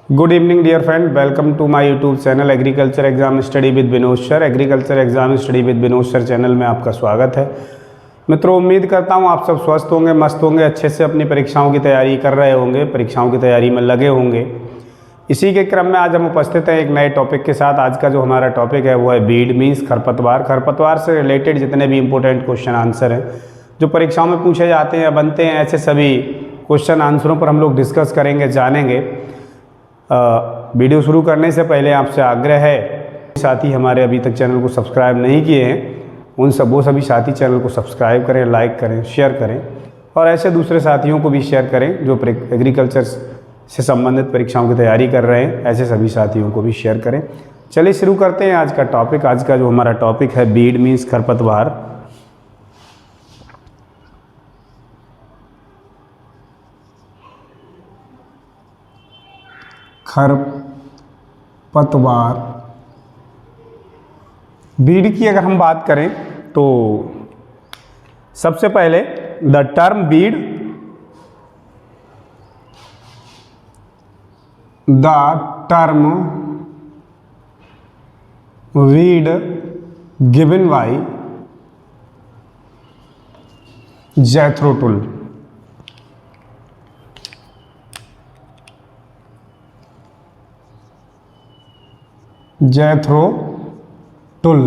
Good evening dear friend, welcome to my YouTube channel agriculture exam study with Vinod sir. Agriculture exam study with Vinod sir channel में आपका स्वागत है। मित्रों, उम्मीद करता हूँ आप सब स्वस्थ होंगे, मस्त होंगे, अच्छे से अपनी परीक्षाओं की तैयारी कर रहे होंगे, परीक्षाओं की तैयारी में लगे होंगे। इसी के क्रम में आज हम उपस्थित हैं एक नए टॉपिक के साथ। आज का जो हमारा टॉपिक है वो है बीड मीन्स खरपतवार। खरपतवार से रिलेटेड जितने भी इंपॉर्टेंट क्वेश्चन आंसर हैं जो परीक्षाओं में पूछे जाते हैं बनते हैं, ऐसे सभी क्वेश्चन आंसरों पर हम लोग डिस्कस करेंगे, जानेंगे। वीडियो शुरू करने से पहले आपसे आग्रह है, साथी हमारे अभी तक चैनल को सब्सक्राइब नहीं किए हैं वो सभी साथी चैनल को सब्सक्राइब करें, लाइक करें, शेयर करें और ऐसे दूसरे साथियों को भी शेयर करें जो एग्रीकल्चर से संबंधित परीक्षाओं की तैयारी कर रहे हैं, ऐसे सभी साथियों को भी शेयर करें। चलिए शुरू करते हैं आज का टॉपिक। आज का जो हमारा टॉपिक है बीड मीन्स खरपतवार। खरपतवार, बीड की अगर हम बात करें तो सबसे पहले the term weed, weed given by Jethro Tull। Jethro Tull,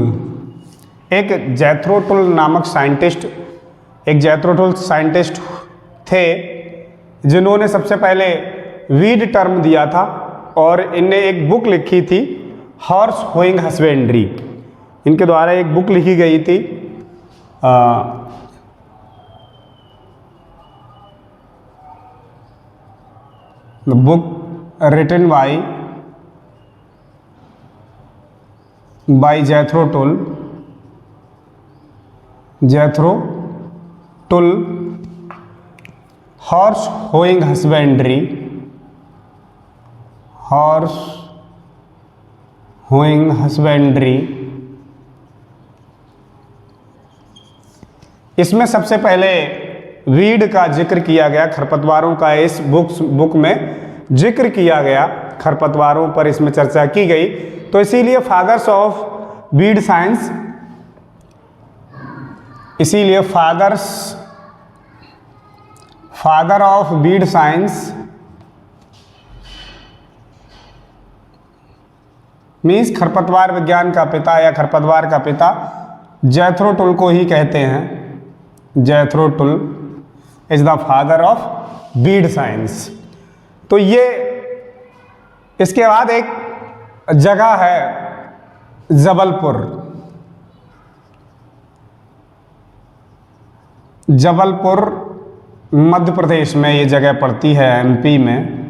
एक जैथरो टुल नामक साइंटिस्ट, एक जैथरो टुल साइंटिस्ट थे जिन्होंने सबसे पहले वीड टर्म दिया था और इनने एक बुक लिखी थी हॉर्स होइंग हस्बेंड्री। इनके द्वारा एक बुक लिखी गई थी book written by Jethro Tull, horse hoeing husbandry, इसमें सबसे पहले वीड का जिक्र किया गया, खरपतवारों का इस बुक में जिक्र किया गया, खरपतवारों पर इसमें चर्चा की गई। तो इसीलिए father of weed science means खरपतवार विज्ञान का पिता या खरपतवार का पिता जैथरो टुल को ही कहते हैं। Jethro Tull is the father of weed science. तो ये इसके बाद एक जगह है जबलपुर। मध्य प्रदेश में ये जगह पड़ती है, एमपी में।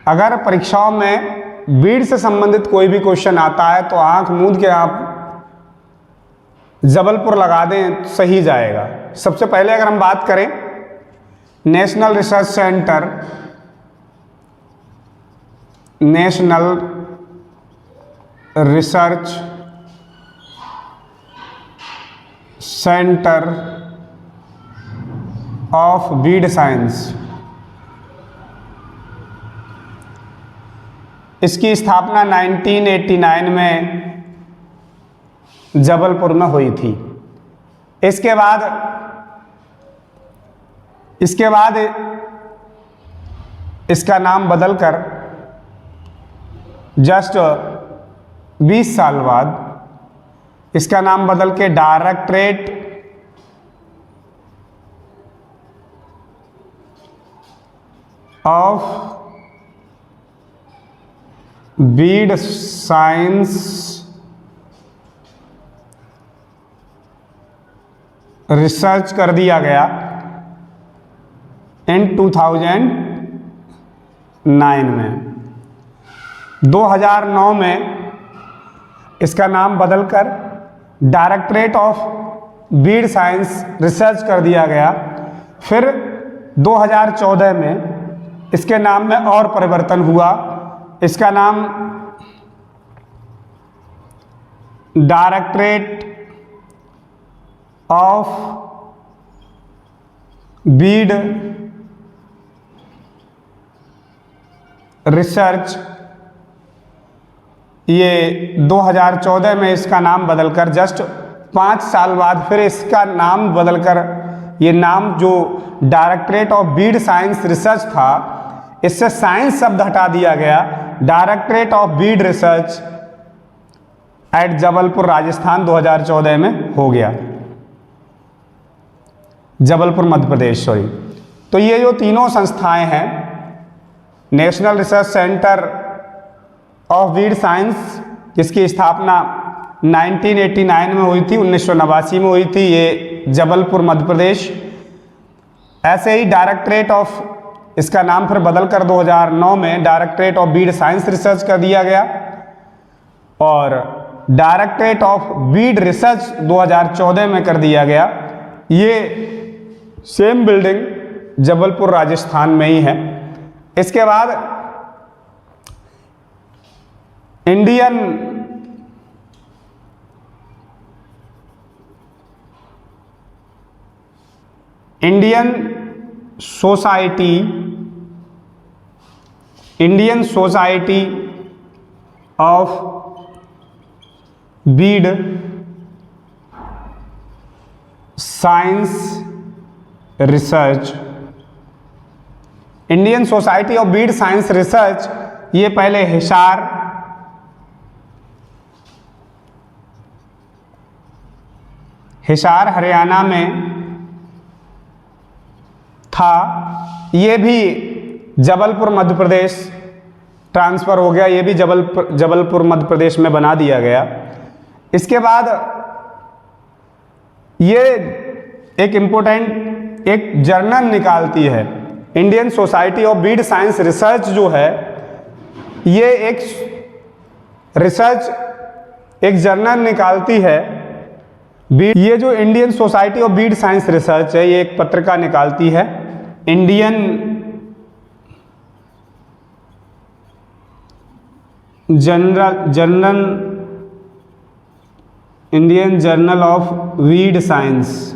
अगर परीक्षाओं में बीड से संबंधित कोई भी क्वेश्चन आता है तो आंख मूंद के आप जबलपुर लगा दें, सही जाएगा। सबसे पहले अगर हम बात करें national research centre of weed science, इसकी स्थापना 1989 में जबलपुर में हुई थी। इसके बाद इसका नाम बदलकर जस्ट 20 साल बाद इसका नाम बदल के directorate of weed science research कर दिया गया इन 2009 में। 2009 में इसका नाम बदलकर directorate of weed science research कर दिया गया। फिर 2014 में इसके नाम में और परिवर्तन हुआ। इसका नाम डायरेक्टरेट ऑफ बीड रिसर्च, ये 2014 में इसका नाम बदलकर जस्ट 5 साल बाद फिर इसका नाम बदलकर ये नाम जो directorate of weed science research था, इससे साइंस शब्द हटा दिया गया, directorate of Beed research eight Jabalpur Rajasthan 2014 में हो गया, जबलपुर मध्य प्रदेश, सॉरी। तो ये जो तीनों संस्थाएं हैं, national research centre of weed science जिसकी स्थापना 1989 में हुई थी, 1989 में हुई थी, ये जबलपुर मध्य प्रदेश। ऐसे ही डायरेक्टरेट ऑफ, इसका नाम फिर बदलकर 2009 में directorate of weed science research कर दिया गया, और डायरेक्टरेट ऑफ बीड रिसर्च 2014 में कर दिया गया। ये सेम बिल्डिंग जबलपुर राजस्थान में ही है। इसके बाद Indian society of weed science research, Indian society of weed science research, ये पहले हिसार हरियाणा में था। ये भी जबलपुर मध्य प्रदेश ट्रांसफ़र हो गया, ये भी जबलपुर मध्य प्रदेश में बना दिया गया। इसके बाद ये एक इम्पोर्टेंट एक जर्नल निकालती है, Indian society of weed science research जो है, ये एक रिसर्च एक जर्नल निकालती है। ये जो Indian society of weed science research है, ये एक पत्रिका निकालती है, Indian journal of weed science,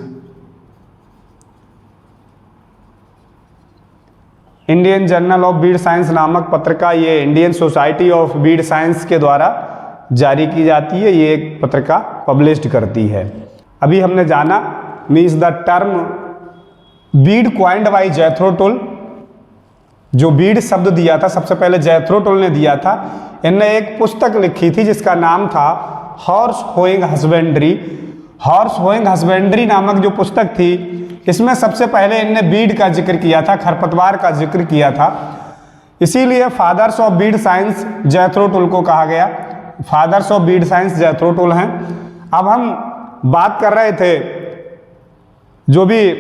Indian journal of weed science नामक पत्रिका ये Indian society of weed science के द्वारा जारी की जाती है। ये एक पत्रिका पब्लिश्ड करती है। अभी हमने जाना means the term weed coined by Jethro Tull, जो बीड शब्द दिया था सबसे पहले जैथरो टुल ने दिया था। इनने एक पुस्तक लिखी थी जिसका नाम था horse hoeing husbandry. Horse hoeing husbandry नामक जो पुस्तक थी, इसमें सबसे पहले इनने बीड का जिक्र किया था, खरपतवार का जिक्र किया था। इसीलिए fathers of weed science Jethro Tull को कहा गया। Fathers of weed science Jethro Tull हैं। अब हम बात कर रहे थे जो भी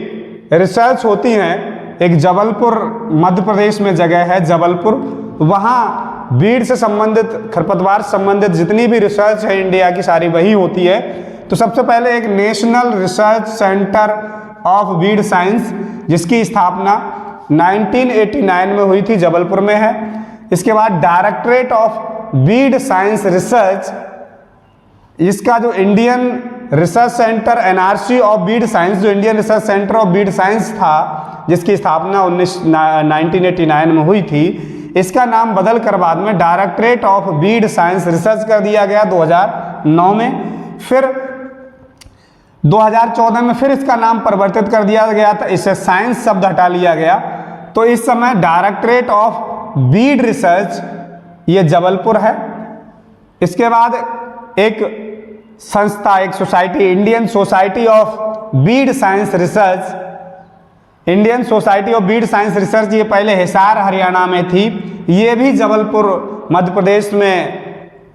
रिसर्च होती हैं, एक जबलपुर मध्य प्रदेश में जगह है जबलपुर, वहाँ बीड से संबंधित खरपतवार संबंधित जितनी भी रिसर्च है इंडिया की सारी वही होती है। तो सबसे पहले एक national research centre of weed science जिसकी स्थापना 1989 में हुई थी, जबलपुर में है। इसके बाद directorate of weed science research, इसका जो Indian research centre NRC of weed science, जो Indian research centre of weed science था जिसकी स्थापना 1989 में हुई थी, इसका नाम बदल कर बाद में directorate of weed science research कर दिया गया 2009 में। फिर 2014 में फिर इसका नाम परिवर्तित कर दिया गया था, इससे साइंस शब्द हटा लिया गया। तो इस समय डायरेक्टरेट ऑफ बीड रिसर्च ये जबलपुर है। इसके बाद एक संस्था, एक society, Indian society of weed science research, Indian society of weed science research, ये पहले हिसार हरियाणा में थी, ये भी जबलपुर मध्य प्रदेश में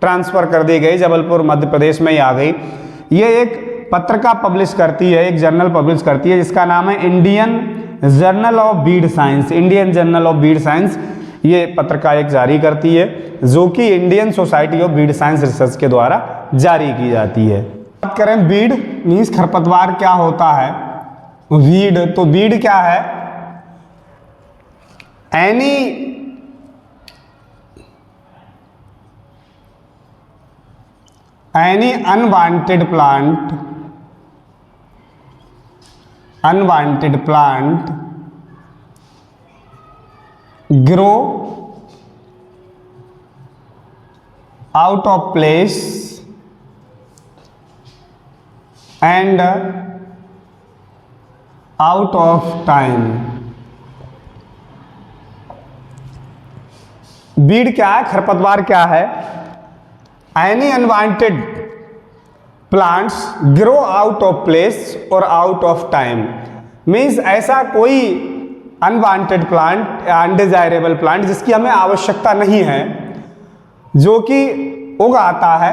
ट्रांसफ़र कर दी गई, जबलपुर मध्य प्रदेश में ही आ गई। ये एक पत्रिका पब्लिश करती है, एक जर्नल पब्लिश करती है जिसका नाम है Indian journal of weed science. Indian journal of weed science ये पत्रिका एक जारी करती है जो कि Indian society of weed science research के द्वारा जारी की जाती है। बात करें बीड मीन्स खरपतवार क्या होता है, वीड, तो बीड क्या है? Any unwanted plant grow out of place and out of time. Weed क्या है, खरपतवार क्या है? Any unwanted plants grow out of place और आउट ऑफ टाइम। मीन्स ऐसा कोई अनवांटेड प्लांट या अनडिजायरेबल प्लांट जिसकी हमें आवश्यकता नहीं है, जो कि उगाता है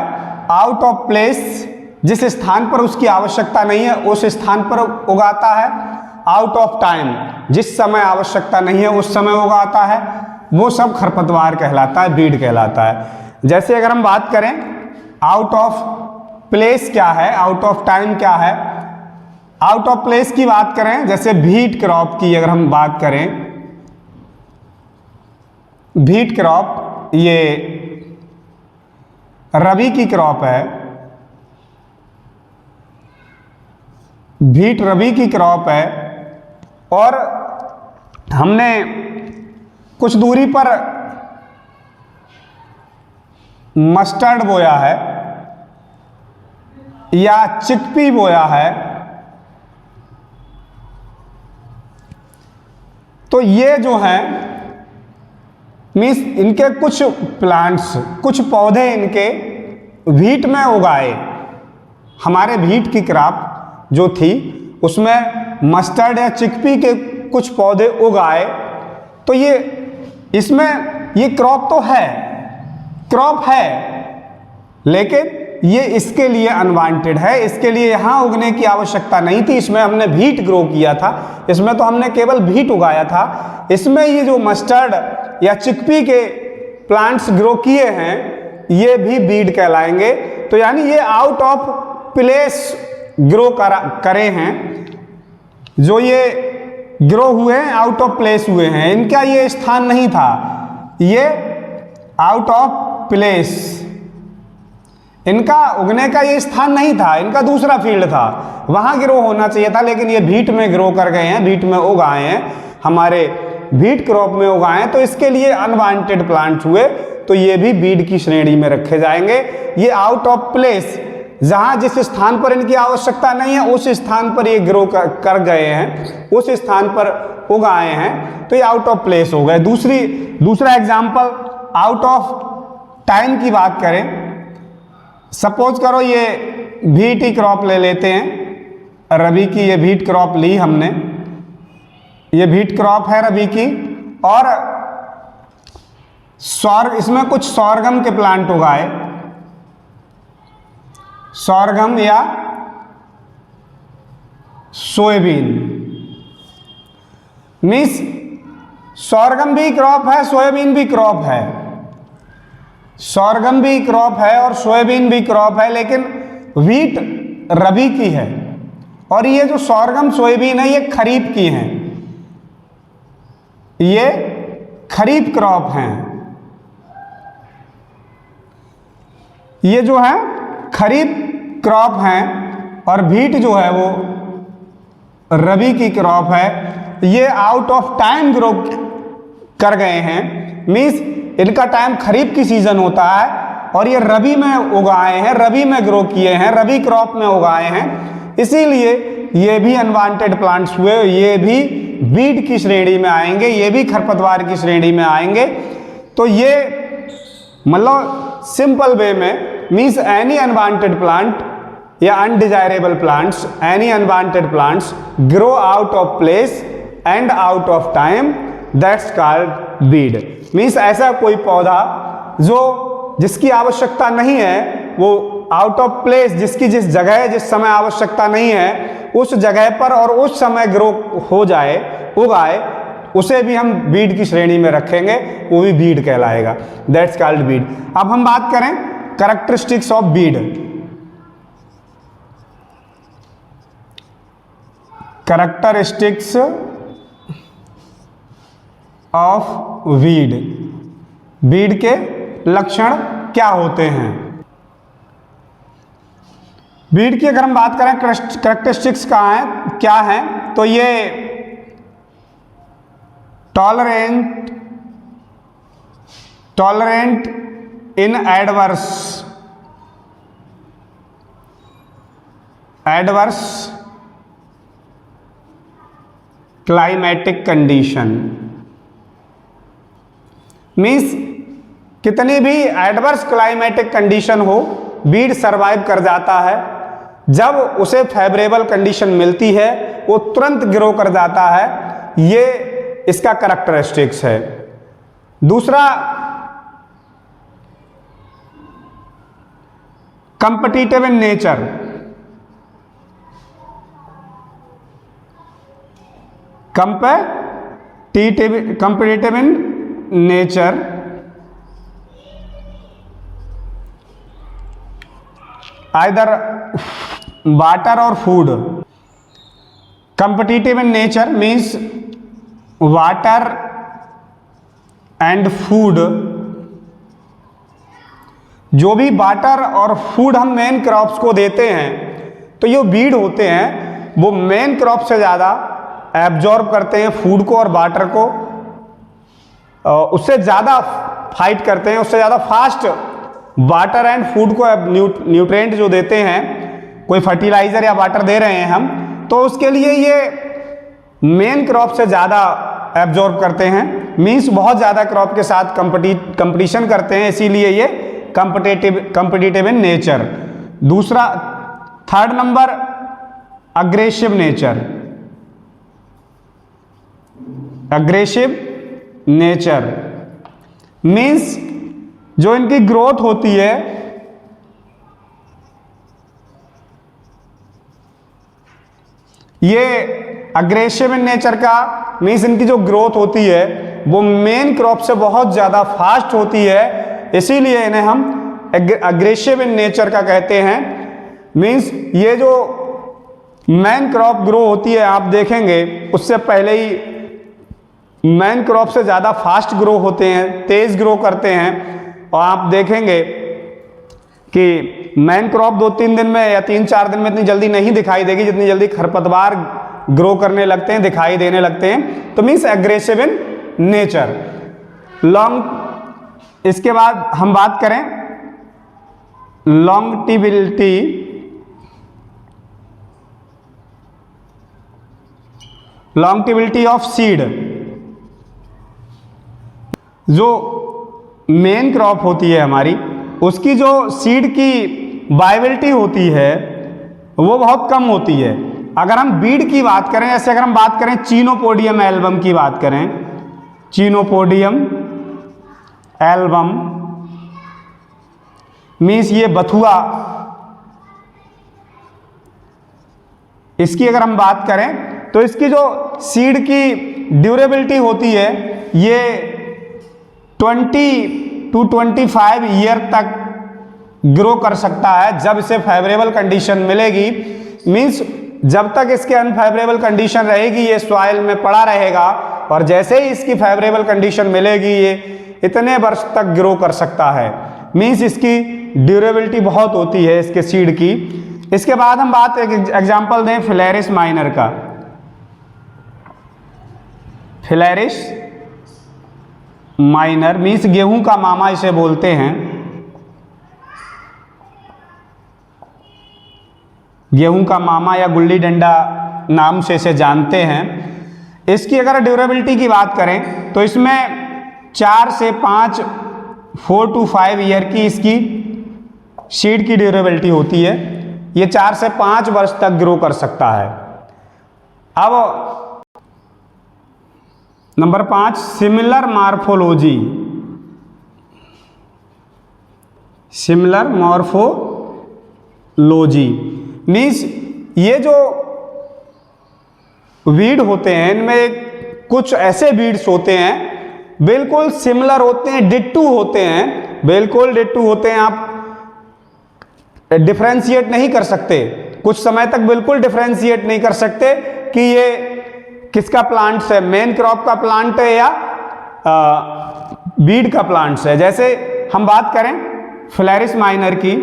आउट ऑफ प्लेस, जिस स्थान पर उसकी आवश्यकता नहीं है उस स्थान पर उगाता है, आउट ऑफ टाइम, जिस समय आवश्यकता नहीं है उस समय उगाता है, वो सब खरपतवार कहलाता है, वीड कहलाता है। जैसे अगर हम बात करें आउट ऑफ प्लेस क्या है, आउट ऑफ टाइम क्या है। आउट ऑफ प्लेस की बात करें, जैसे व्हीट क्रॉप की अगर हम बात करें, व्हीट क्रॉप ये रबी की क्रॉप है, व्हीट रबी की क्रॉप है, और हमने कुछ दूरी पर मस्टर्ड बोया है या चिकपी बोया है, तो ये जो है मीन्स इनके कुछ प्लांट्स, कुछ पौधे इनके व्हीट में उगाए। हमारे व्हीट की क्रॉप जो थी उसमें मस्टर्ड या चिकपी के कुछ पौधे उगाए, तो ये इसमें ये क्रॉप तो है, क्रॉप है, लेकिन ये इसके लिए अनवांटेड है, इसके लिए यहाँ उगने की आवश्यकता नहीं थी। इसमें हमने व्हीट ग्रो किया था, इसमें तो हमने केवल व्हीट उगाया था। इसमें ये जो मस्टर्ड या चिकपी के प्लांट्स ग्रो किए हैं ये भी वीड कहलाएंगे। तो यानी ये आउट ऑफ प्लेस ग्रो करे हैं, जो ये ग्रो हुए हैं आउट ऑफ प्लेस हुए हैं, इनका ये स्थान नहीं था, ये आउट ऑफ प्लेस, इनका उगने का ये स्थान नहीं था, इनका दूसरा फील्ड था, वहां ग्रो होना चाहिए था, लेकिन ये व्हीट में ग्रो कर गए हैं, व्हीट में उगाए हैं, हमारे व्हीट क्रॉप में उगाए, तो इसके लिए अनवांटेड प्लांट हुए, तो ये भी वीड की श्रेणी में रखे जाएंगे। ये आउट ऑफ प्लेस, जहां जिस स्थान पर इनकी आवश्यकता नहीं है उस स्थान पर ये ग्रो कर गए हैं, उस स्थान पर उगाए हैं, तो ये आउट ऑफ प्लेस हो गए। दूसरा एग्जांपल आउट ऑफ टाइम की बात करें, सपोज करो ये व्हीट ही क्रॉप ले लेते हैं, रबी की ये व्हीट क्रॉप ली हमने, ये व्हीट क्रॉप है रबी की, और इसमें कुछ सोरगम के प्लांट उगाए, सोरगम या सोयाबीन। मीन्स सोरगम भी क्रॉप है, सोयाबीन भी क्रॉप है, सोरगम भी क्रॉप है और सोयाबीन भी क्रॉप है, लेकिन व्हीट रबी की है, और ये जो सोरगम सोयाबीन है ये खरीफ की हैं, ये खरीफ क्रॉप हैं, ये जो है खरीफ क्रॉप हैं, और व्हीट जो है वो रबी की क्रॉप है। ये आउट ऑफ टाइम ग्रो कर गए हैं, मीन्स इनका टाइम खरीफ की सीजन होता है और ये रबी में उगाए हैं, रबी में ग्रो किए हैं, रबी क्रॉप में उगाए हैं, इसीलिए ये भी अनवांटेड प्लांट्स हुए, ये भी वीड की श्रेणी में आएंगे, ये भी खरपतवार की श्रेणी में आएंगे। तो ये मतलब सिंपल वे में मीन्स एनी अनवांटेड प्लांट या undesirable plants, any unwanted plants grow out of place and out of time, that's called weed. Means ऐसा कोई पौधा जो जिसकी आवश्यकता नहीं है, वो आउट ऑफ प्लेस, जिसकी जिस जगह जिस समय आवश्यकता नहीं है उस जगह पर और उस समय ग्रो हो जाए, उगाए, उसे भी हम वीड की श्रेणी में रखेंगे, वो भी वीड कहलाएगा, दैट्स कॉल्ड वीड। अब हम बात करें characteristics of weed. Characteristics of weed, weed के लक्षण क्या होते हैं? वीड की अगर हम बात करें कैरेक्टरिस्टिक्स कहाँ है, क्या है, तो ये टॉलरेंट इन एडवर्स क्लाइमेटिक कंडीशन। मीन्स कितनी भी एडवर्स क्लाइमेटिक कंडीशन हो, बीड सरवाइव कर जाता है। जब उसे फेवरेबल कंडीशन मिलती है वो तुरंत ग्रो कर जाता है। ये इसका कैरेक्टरिस्टिक्स है। दूसरा, competitive in nature. competitive in nature, either water or food. Competitive in nature means water and food। जो भी वाटर और फूड हम मेन क्रॉप्स को देते हैं, तो ये बीड होते हैं वो मेन क्रॉप से ज़्यादा एब्जॉर्ब करते हैं फूड को और वाटर को, उससे ज़्यादा फाइट करते हैं, उससे ज़्यादा फास्ट वाटर एंड फूड को न्यूट्रिएंट जो देते हैं, कोई फर्टिलाइजर या वाटर दे रहे हैं हम, तो उसके लिए ये मेन क्रॉप से ज़्यादा एब्जॉर्ब करते हैं। मीन्स बहुत ज़्यादा क्रॉप के साथ कंपटीशन करते हैं, इसीलिए ये कॉम्पिटिटिव इन नेचर। दूसरा, third number, aggressive nature. Aggressive nature means जो इनकी ग्रोथ होती है ये अग्रेसिव इन नेचर का मीन्स इनकी जो ग्रोथ होती है वो मेन क्रॉप से बहुत ज़्यादा फास्ट होती है, इसीलिए इन्हें हम अग्रेसिव इन नेचर का कहते हैं। मीन्स ये जो मेन क्रॉप ग्रो होती है आप देखेंगे उससे पहले ही मेन क्रॉप से ज़्यादा फास्ट ग्रो होते हैं, तेज़ ग्रो करते हैं। और आप देखेंगे कि मेन क्रॉप 2-3 दिन में या 3-4 दिन में इतनी जल्दी नहीं दिखाई देगी जितनी जल्दी खरपतवार ग्रो करने लगते हैं, दिखाई देने लगते हैं। तो means aggressive in nature. Long, इसके बाद हम बात करें लॉन्गटिविटी ऑफ सीड। जो मेन क्रॉप होती है हमारी, उसकी जो सीड की वायबिलिटी होती है वो बहुत कम होती है। अगर हम बीड की बात करें, जैसे अगर हम बात करें चीनोपोडियम एल्बम की बात करें, चीनोपोडियम एल्बम मीन्स ये बथुआ, इसकी अगर हम बात करें तो इसकी जो सीड की ड्यूरेबिलिटी होती है ये 20 to 25 ईयर तक ग्रो कर सकता है जब इसे फेवरेबल कंडीशन मिलेगी। मीन्स जब तक इसके अनफेवरेबल कंडीशन रहेगी ये सॉइल में पड़ा रहेगा, और जैसे ही इसकी फेवरेबल कंडीशन मिलेगी ये इतने वर्ष तक ग्रो कर सकता है। मीन्स इसकी ड्यूरेबिलिटी बहुत होती है इसके सीड की। इसके बाद हम बात एक एग्जांपल दें फिलेरिस माइनर का। फिलेरिस माइनर मीन्स गेहूं का मामा इसे बोलते हैं। गेहूं का मामा या गुल्ली डंडा नाम से इसे जानते हैं। इसकी अगर ड्यूरेबिलिटी की बात करें तो इसमें 4 से 5 4 to 5 ईयर की इसकी सीड की ड्यूरेबिलिटी होती है। ये 4 से 5 वर्ष तक ग्रो कर सकता है। अब number 5, similar morphology. Similar morphology means ये जो वीड होते हैं इनमें कुछ ऐसे वीड्स होते हैं बिल्कुल सिमिलर होते हैं, डिट्टू होते हैं, बिल्कुल डिट्टू होते हैं। आप डिफरेंशिएट नहीं कर सकते, कुछ समय तक बिल्कुल डिफरेंशिएट नहीं कर सकते कि ये किसका प्लांट्स है, मेन क्रॉप का प्लांट है या बीड का प्लांट्स है। जैसे हम बात करें फिलेरिस माइनर की,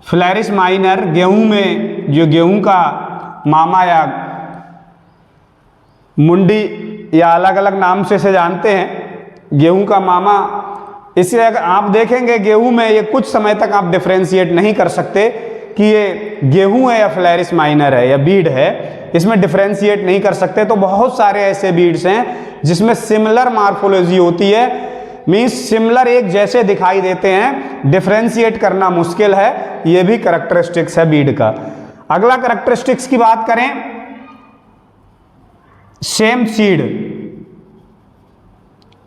फिलेरिस माइनर गेहूं में जो गेहूं का मामा या मुंडी या अलग अलग नाम से इसे जानते हैं, गेहूं का मामा इसे अगर आप देखेंगे गेहूं में ये कुछ समय तक आप डिफ्रेंशिएट नहीं कर सकते कि ये गेहूं है या फिलैरिस माइनर है या बीड है, इसमें डिफ्रेंशिएट नहीं कर सकते। तो बहुत सारे ऐसे बीड्स हैं जिसमें सिमिलर मार्फोलॉजी होती है, मीन्स सिमिलर एक जैसे दिखाई देते हैं, डिफ्रेंशिएट करना मुश्किल है। ये भी कैरेक्टरिस्टिक्स है बीड का। अगला कैरेक्टरिस्टिक्स की बात करें, सेम सीड।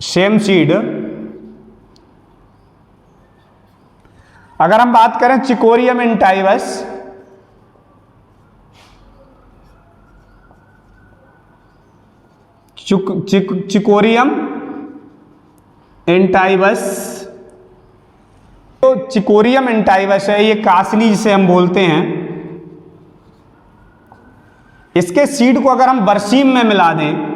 सेम सीड अगर हम बात करें चिकोरियम इंटाइवस, चिकोरियम इंटाइवस, तो चिकोरियम इंटाइवस है, ये कासनी जिसे हम बोलते हैं, इसके सीड को अगर हम बरसीम में मिला दें,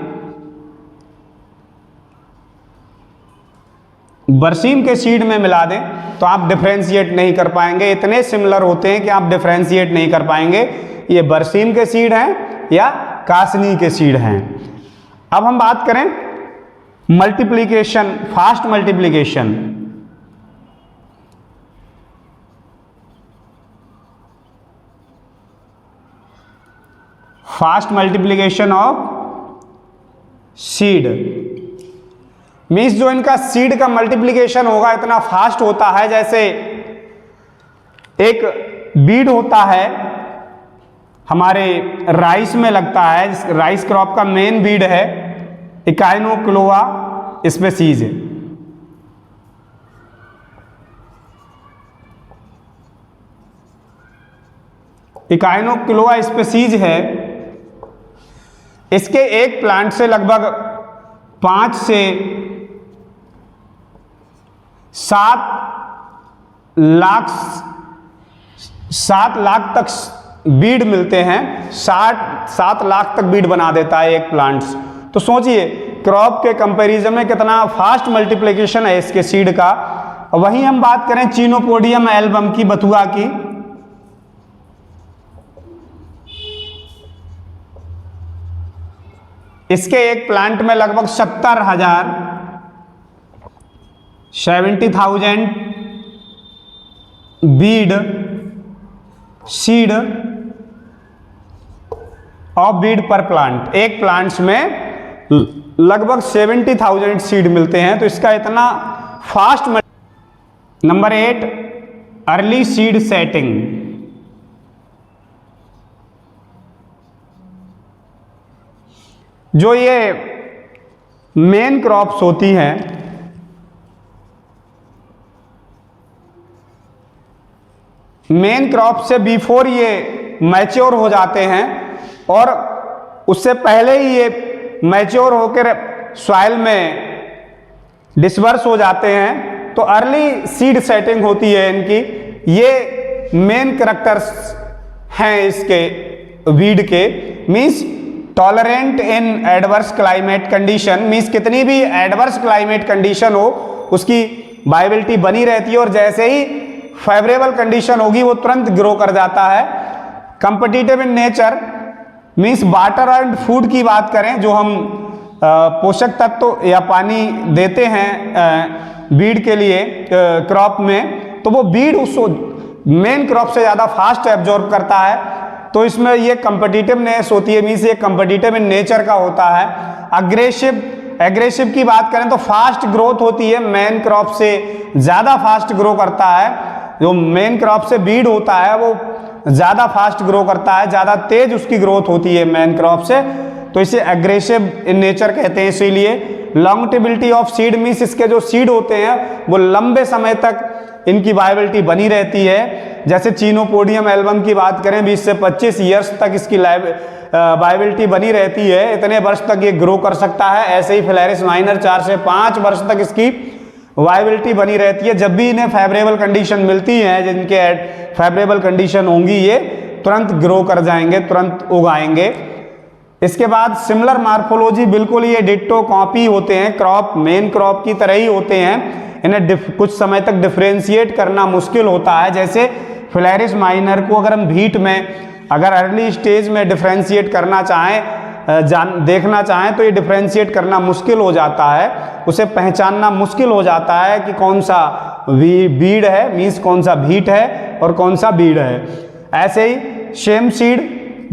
बरसीम के सीड में मिला दें, तो आप डिफ्रेंशिएट नहीं कर पाएंगे। इतने सिमिलर होते हैं कि आप डिफ्रेंशिएट नहीं कर पाएंगे ये बरसीम के सीड हैं या कासनी के सीड हैं। अब हम बात करें multiplication, fast multiplication. Fast multiplication of seed means जो इनका सीड का मल्टीप्लिकेशन होगा इतना फास्ट होता है, जैसे एक बीड होता है हमारे राइस में लगता है, राइस क्रॉप का मेन बीड है इकाइनोक्लोआ स्पीसीज। इकाइनोक्लोआ स्पीसीज है, इसके एक प्लांट से लगभग 5 से 7 लाख तक बीड मिलते हैं। 7 लाख तक बीड बना देता है एक प्लांट्स। तो सोचिए क्रॉप के कंपैरिजन में कितना फास्ट मल्टीप्लिकेशन है इसके सीड का। वहीं हम बात करें चिनोपोडियम एल्बम की, बथुआ की, इसके एक प्लांट में लगभग 70,000 बीड सीड ऑफ बीड पर प्लांट। एक प्लांट्स में लगभग 70,000 सीड मिलते हैं, तो इसका इतना fast. Number 8 early seed setting. जो ये मेन क्रॉप्स होती हैं, मेन क्रॉप से बिफोर ये मैच्योर हो जाते हैं और उससे पहले ही ये मैच्योर होकर सॉइल में डिस्पर्स हो जाते हैं, तो अर्ली सीड सेटिंग होती है इनकी। ये मेन कैरेक्टर्स हैं इसके वीड के। मीन्स टॉलरेंट इन एडवर्स क्लाइमेट कंडीशन, मीन्स कितनी भी एडवर्स क्लाइमेट कंडीशन हो उसकी वायबिलिटी बनी रहती है, और जैसे ही फेवरेबल कंडीशन होगी वो तुरंत ग्रो कर जाता है। Competitive in nature means water and food की बात करें, जो हम पोषक तत्व या पानी देते हैं बीड के लिए क्रॉप में, तो वो बीड उस मेन क्रॉप से ज़्यादा फास्ट एब्जॉर्ब करता है। तो इसमें ये कंपिटिटिवनेस होती है, मीन्स ये कंपिटिटिव इन नेचर का होता है। एग्रेसिव की बात करें तो फास्ट ग्रोथ होती है, मेन क्रॉप से ज़्यादा फास्ट ग्रो करता है। जो मेन क्रॉप से बीड होता है वो ज़्यादा फास्ट ग्रो करता है, ज़्यादा तेज उसकी ग्रोथ होती है मेन क्रॉप से, तो इसे एग्रेसिव इन नेचर कहते हैं। इसीलिए लॉन्गटिबिलिटी ऑफ सीड मीन्स इसके जो सीड होते हैं वो लंबे समय तक इनकी वायबिलिटी बनी रहती है। जैसे चिनोपोडियम एल्बम की बात करें 20 से 25 ईयर्स तक इसकी वायबिलिटी बनी रहती है, इतने वर्ष तक ये ग्रो कर सकता है। ऐसे ही फिलैरिस माइनर 4 से 5 वर्ष तक इसकी वायबिलिटी बनी रहती है। जब भी इन्हें फेवरेबल कंडीशन मिलती है, जिनके फेवरेबल कंडीशन होंगी, ये तुरंत ग्रो कर जाएंगे, तुरंत उगाएंगे। इसके बाद सिमिलर मार्फोलॉजी, बिल्कुल ये डिट्टो कॉपी होते हैं, क्रॉप मेन क्रॉप की तरह ही होते हैं। इन्हें कुछ समय तक डिफ्रेंशिएट करना मुश्किल होता है। जैसे फिलैरिस माइनर को अगर हम व्हीट में अगर अर्ली स्टेज में डिफ्रेंशिएट करना चाहें देखना चाहें तो ये डिफ्रेंशिएट करना मुश्किल हो जाता है, उसे पहचानना मुश्किल हो जाता है कि कौन सा बीड है, मीन्स कौन सा भीट है और कौन सा बीड है। ऐसे ही सेम सीड,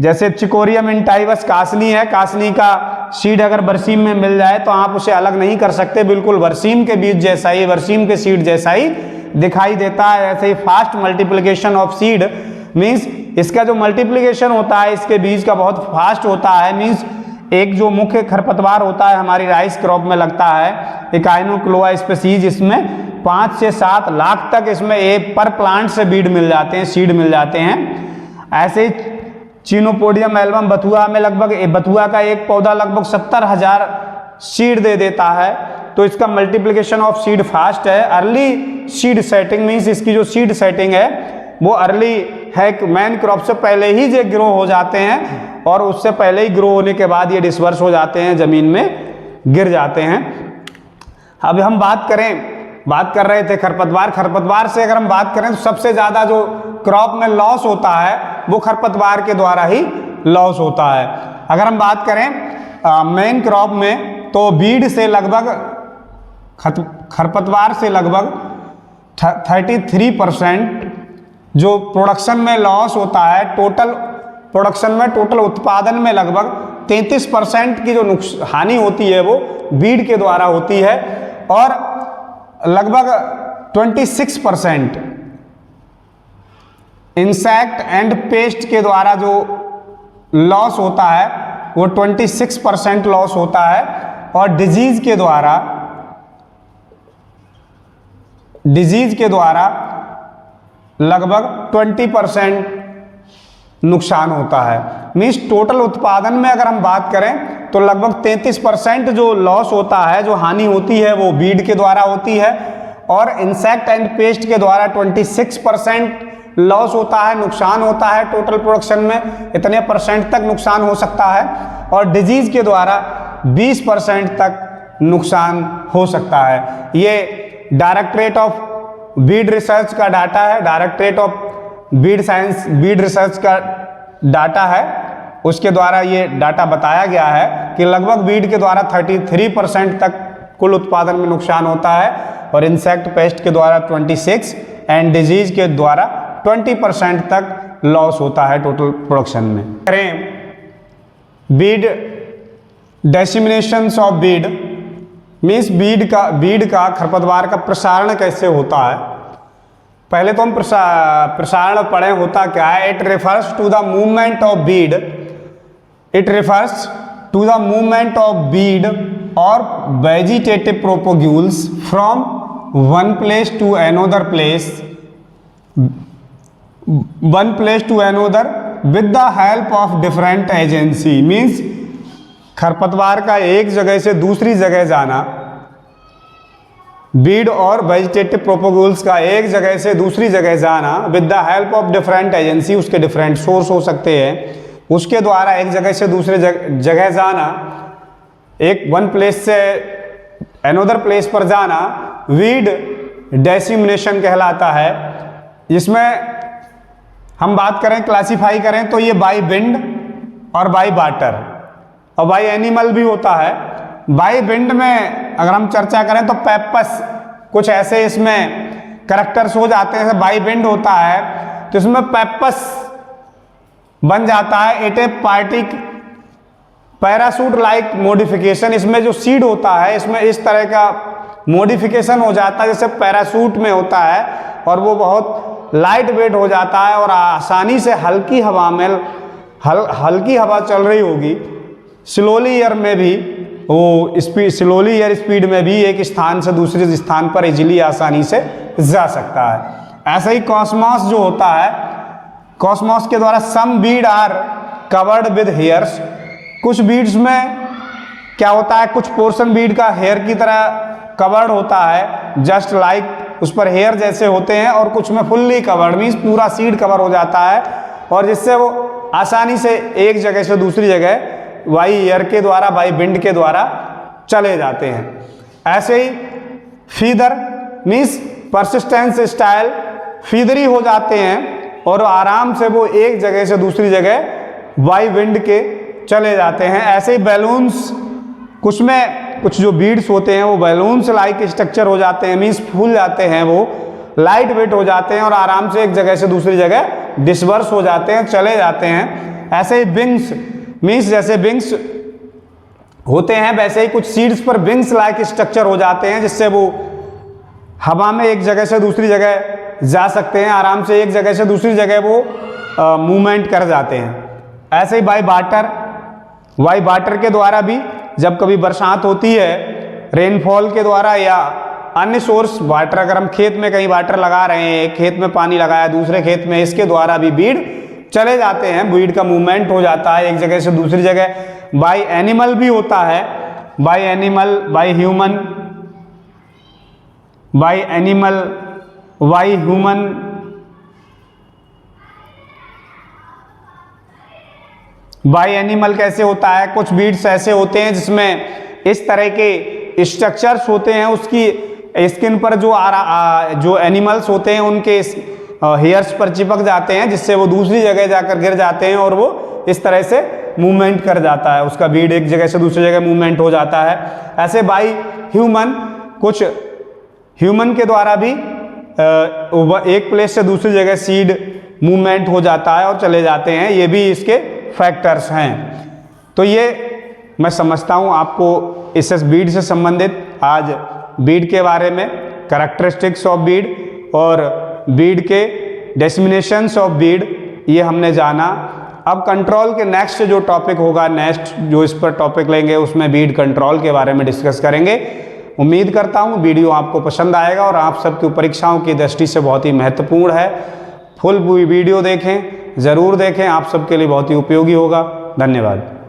जैसे चिकोरियम इंटाइवस कासनी है, कासनी का सीड अगर बरसीम में मिल जाए तो आप उसे अलग नहीं कर सकते, बिल्कुल बरसीम के बीज जैसा ही, बरसीम के सीड जैसा ही दिखाई देता है। ऐसे ही fast multiplication of seed means इसका जो मल्टीप्लिकेशन होता है इसके बीज का बहुत फास्ट होता है। मीन्स एक जो मुख्य खरपतवार होता है हमारी राइस क्रॉप में लगता है एकाइनोक्लोआ स्पीसीज, इसमें 5 से 7 लाख तक इसमें एक पर प्लांट से बीड मिल जाते हैं, सीड मिल जाते हैं। ऐसे ही चिनोपोडियम एल्बम बथुआ में लगभग, बथुआ का एक पौधा लगभग 70,000 सीड दे देता है, तो इसका मल्टीप्लिकेशन ऑफ सीड फास्ट है। अर्ली सीड सेटिंग मीन्स इसकी जो सीड सेटिंग है वो अर्ली है, मेन क्रॉप से पहले ही ये ग्रो हो जाते हैं और उससे पहले ही ग्रो होने के बाद ये डिस्पर्स हो जाते हैं, जमीन में गिर जाते हैं। अब हम बात कर रहे थे खरपतवार से अगर हम बात करें तो सबसे ज़्यादा जो क्रॉप में लॉस होता है वो खरपतवार के द्वारा ही लॉस होता है। अगर हम बात करें मेन क्रॉप में तो बीड से लगभग खरपतवार से लगभग 33% जो प्रोडक्शन में लॉस होता है, टोटल प्रोडक्शन में, टोटल उत्पादन में लगभग 33% की जो हानि होती है वो बीड के द्वारा होती है और लगभग 26% इंसेक्ट एंड पेस्ट के द्वारा जो लॉस होता है वो 26% लॉस होता है और डिजीज के द्वारा लगभग 20% नुकसान होता है। मीन्स टोटल उत्पादन में अगर हम बात करें तो लगभग 33% जो लॉस होता है, जो हानि होती है वो बीड के द्वारा होती है और इंसेक्ट एंड पेस्ट के द्वारा 26% लॉस होता है, नुकसान होता है। टोटल प्रोडक्शन में इतने परसेंट तक नुकसान हो सकता है और डिजीज के द्वारा 20% तक नुकसान हो सकता है। ये डायरेक्टरेट ऑफ बीड रिसर्च का डाटा है, डायरेक्टरेट ऑफ बीड रिसर्च का डाटा है, उसके द्वारा ये डाटा बताया गया है कि लगभग बीड के द्वारा 33% तक कुल उत्पादन में नुकसान होता है और इंसेक्ट पेस्ट के द्वारा 26 एंड डिजीज के द्वारा 20% तक लॉस होता है टोटल प्रोडक्शन में। करें बीड डिसेमिनेशंस ऑफ बीड मीन्स बीड का खरपतवार का प्रसारण कैसे होता है। पहले तो हम प्रसारण पढ़े होता क्या है। It refers to the movement of weed, it refers to the movement of weed और vegetative propagules from one place to another place, one place to another with the help of different agency. Means खरपतवार का एक जगह से दूसरी जगह जाना, बीड और वेजिटेटिव प्रोपोगुल्स का एक जगह से दूसरी जगह जाना with the help of different agency, उसके डिफरेंट सोर्स हो सकते हैं, उसके द्वारा एक जगह से दूसरे जगह जाना, एक वन प्लेस से अनोदर प्लेस पर जाना वीड डेसिमिनेशन कहलाता है। इसमें हम बात करें, क्लासिफाई करें तो ये बाई विंड और बाई वाटर और बाई एनिमल भी होता है। बाई विंड में अगर हम चर्चा करें तो पेपस कुछ ऐसे इसमें करैक्टर्स हो जाते हैं। बाई विंड होता है तो इसमें पेपस बन जाता है, एटेपार्टिक पैरासूट लाइक मॉडिफिकेशन। इसमें जो सीड होता है इसमें इस तरह का मॉडिफिकेशन हो जाता है जैसे पैरासूट में होता है और वो बहुत लाइट वेट हो जाता है और आसानी से हल्की हवा में हल्की हवा चल रही होगी, स्लोली एयर में भी वो स्लोली एयर स्पीड में भी एक स्थान से दूसरे स्थान पर इजीली आसानी से जा सकता है। ऐसे ही कॉस्मॉस जो होता है, कॉस्मॉस के द्वारा some weed are covered with hairs. कुछ बीड्स में क्या होता है, कुछ पोर्शन बीड का हेयर की तरह कवर्ड होता है, जस्ट लाइक उस पर हेयर जैसे होते हैं, और कुछ में फुल्ली कवर्ड मीन्स पूरा सीड कवर हो जाता है और जिससे वो आसानी से एक जगह से दूसरी जगह बाई एयर के द्वारा, बाई विंड के द्वारा चले जाते हैं। ऐसे ही फीदर मीन्स परसिस्टेंस स्टाइल, फीदरी हो जाते हैं और आराम से वो एक जगह से दूसरी जगह बाई विंड के चले जाते हैं। ऐसे ही बैलून्स, कुछ में कुछ जो बीड्स होते हैं वो बैलून्स लाइक स्ट्रक्चर हो जाते हैं, मीन्स फूल जाते हैं, वो लाइट वेट हो जाते हैं और आराम से एक जगह से दूसरी जगह डिस्पर्स हो जाते हैं, चले जाते हैं। ऐसे ही विंग्स, मीन्स जैसे विंग्स होते हैं वैसे ही कुछ सीड्स पर विंग्स लाइक स्ट्रक्चर हो जाते हैं, जिससे वो हवा में एक जगह से दूसरी जगह जा सकते हैं, आराम से एक जगह से दूसरी जगह वो मूवमेंट कर जाते हैं। ऐसे ही बाई वाटर के द्वारा भी जब कभी बरसात होती है, रेनफॉल के द्वारा या अन्य सोर्स वाटर, अगर हम खेत में कहीं वाटर लगा रहे हैं, एक खेत में पानी लगाया दूसरे खेत में, इसके द्वारा भी बीड चले जाते हैं, बीड का मूवमेंट हो जाता है एक जगह से दूसरी जगह। बाई एनिमल भी होता है, by animal, by human, by animal, by human, by animal कैसे होता है? कुछ बीड्स ऐसे होते हैं जिसमें इस तरह के स्ट्रक्चर्स होते हैं, उसकी स्किन पर जो एनिमल्स होते हैं उनके हेयर्स पर चिपक जाते हैं, जिससे वो दूसरी जगह जाकर गिर जाते हैं और वो इस तरह से मूवमेंट कर जाता है, उसका बीड एक जगह से दूसरी जगह मूवमेंट हो जाता है। ऐसे बाई ह्यूमन, कुछ ह्यूमन के द्वारा भी एक प्लेस से दूसरी जगह सीड मूवमेंट हो जाता है और चले जाते हैं, ये भी इसके फैक्टर्स हैं। तो ये मैं समझता हूँ आपको इस बीड से संबंधित आज बीड के बारे में, कैरेक्टरिस्टिक्स ऑफ बीड और बीड के डेसिग्नेशंस ऑफ बीड, ये हमने जाना। अब कंट्रोल के नेक्स्ट जो टॉपिक होगा, नेक्स्ट जो इस पर टॉपिक लेंगे उसमें बीड कंट्रोल के बारे में डिस्कस करेंगे। उम्मीद करता हूँ वीडियो आपको पसंद आएगा और आप सबकी परीक्षाओं की दृष्टि से बहुत ही महत्वपूर्ण है। फुल वीडियो देखें, ज़रूर देखें, आप सबके लिए बहुत ही उपयोगी होगा। धन्यवाद।